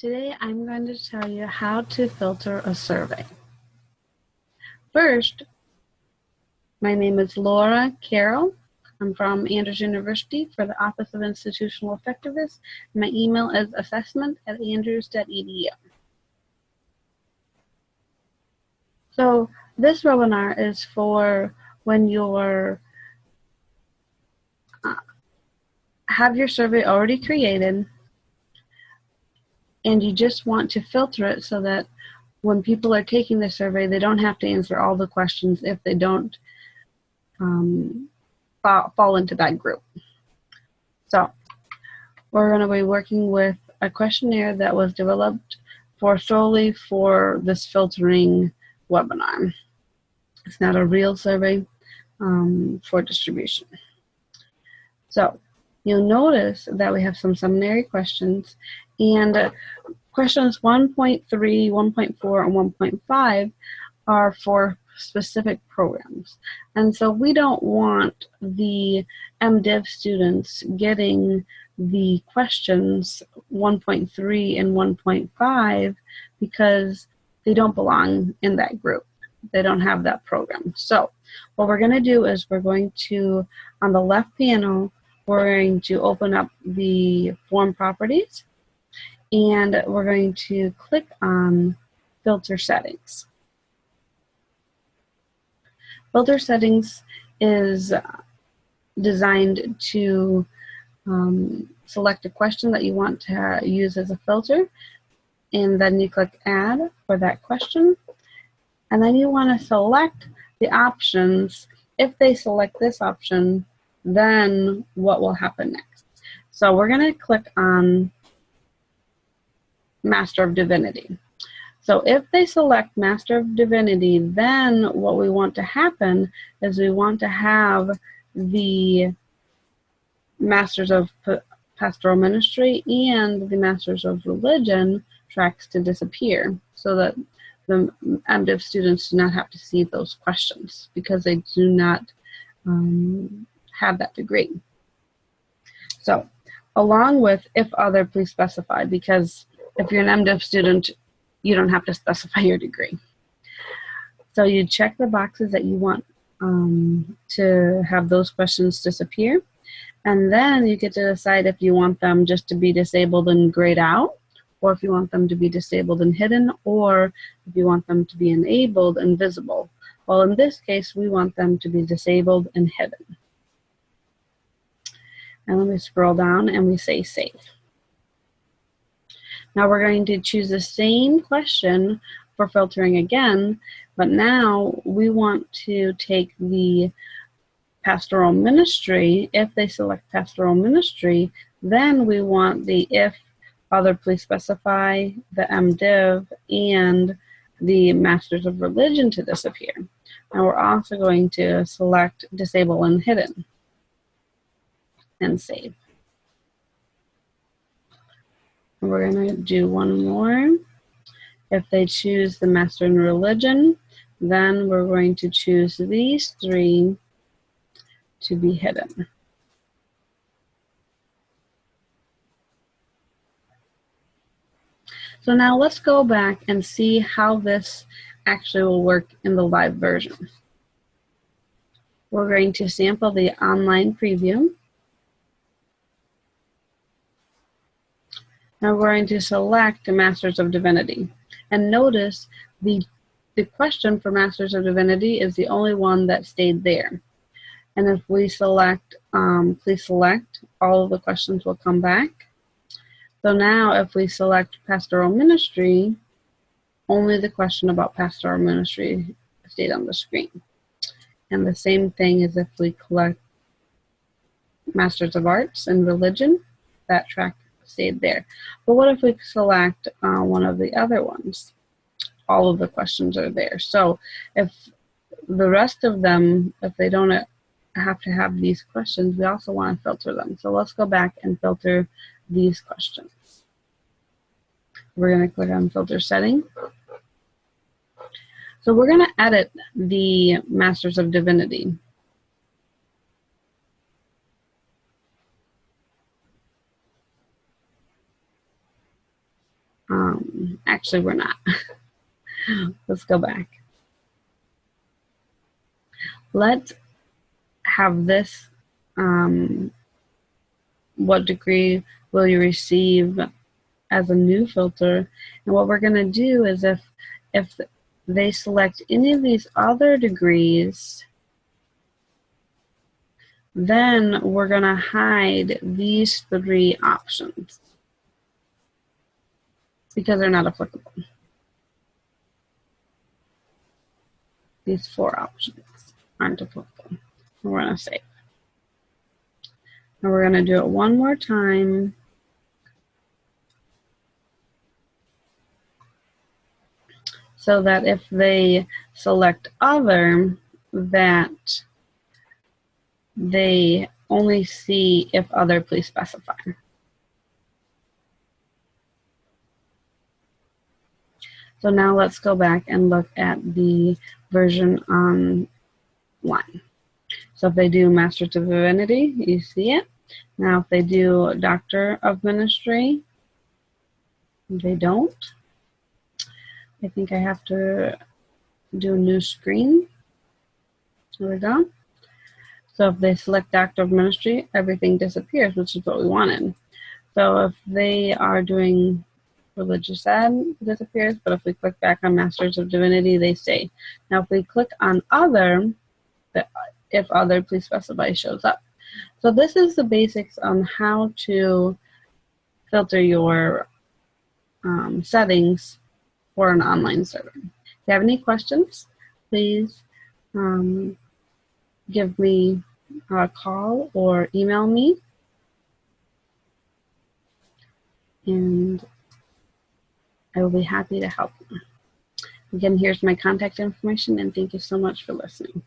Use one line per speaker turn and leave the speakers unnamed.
Today I'm going to tell you how to filter a survey. First, my name is Laura Carroll. I'm from Andrews University for the Office of Institutional Effectiveness. My email is assessment@andrews.edu. So this webinar is for when you're have your survey already created and you just want to filter it so that when people are taking the survey, they don't have to answer all the questions if they don't fall into that group. So we're going to be working with a questionnaire that was developed solely for this filtering webinar. It's not a real survey for distribution. So you'll notice that we have some seminary questions, and questions 1.3, 1.4, and 1.5 are for specific programs. And so we don't want the MDiv students getting the questions 1.3 and 1.5 because they don't belong in that group. They don't have that program. So what we're going to do is we're going to, on the left panel, we're going to open up the form properties, and we're going to click on filter settings. Filter settings is designed to select a question that you want to use as a filter, and then you click add for that question, and then you want to select the options. If they select this option, then what will happen next? So we're going to click on Master of Divinity. So if they select Master of Divinity, then what we want to happen is we want to have the Masters of Pastoral Ministry and the Masters of Religion tracks to disappear so that the MDiv students do not have to see those questions because they do not have that degree. So along with if other, please specify, because if you're an MDiv student, you don't have to specify your degree. So you check the boxes that you want to have those questions disappear, and then you get to decide if you want them just to be disabled and grayed out, or if you want them to be disabled and hidden, or if you want them to be enabled and visible. Well, in this case, we want them to be disabled and hidden. And let me scroll down and we say save. Now we're going to choose the same question for filtering again, but now we want to take the pastoral ministry. If they select pastoral ministry, then we want the if other, please specify, the MDiv, and the Masters of Religion to disappear. And we're also going to select disable and hidden and save. We're going to do one more. If they choose the Master in Religion, then we're going to choose these three to be hidden. So now let's go back and see how this actually will work in the live version. We're going to sample the online preview. Now we're going to select the Masters of Divinity. And notice the question for Masters of Divinity is the only one that stayed there. And if we select, please select, all of the questions will come back. So now if we select Pastoral Ministry, only the question about Pastoral Ministry stayed on the screen. And the same thing as if we collect Masters of Arts and Religion, that track stayed there. But what if we select one of the other ones? All of the questions are there. So if the rest of them, if they don't have to have these questions, we also want to filter them. So let's go back and filter these questions. We're going to click on Filter Setting. So we're going to edit the Masters of Divinity. Actually, we're not. Let's go back. Let's have this, what degree will you receive as a new filter. And what we're going to do is if they select any of these other degrees, then we're going to hide these 3 options because they're not applicable. These 4 options aren't applicable. We're going to save. And we're going to do it one more time. So that if they select other, that they only see if other, please specify. So now let's go back and look at the version online. So if they do Master's of Divinity, you see it. Now if they do Doctor of Ministry, they don't. I think I have to do a new screen. There we go. So if they select Doctor of Ministry, everything disappears, which is what we wanted. So if they are doing Religious Ed, it disappears, but if we click back on Masters of Divinity, they stay. Now if we click on Other, if Other, please specify shows up. So this is the basics on how to filter your settings for an online server. If you have any questions, please give me a call or email me. And I will be happy to help. Again, here's my contact information, and thank you so much for listening.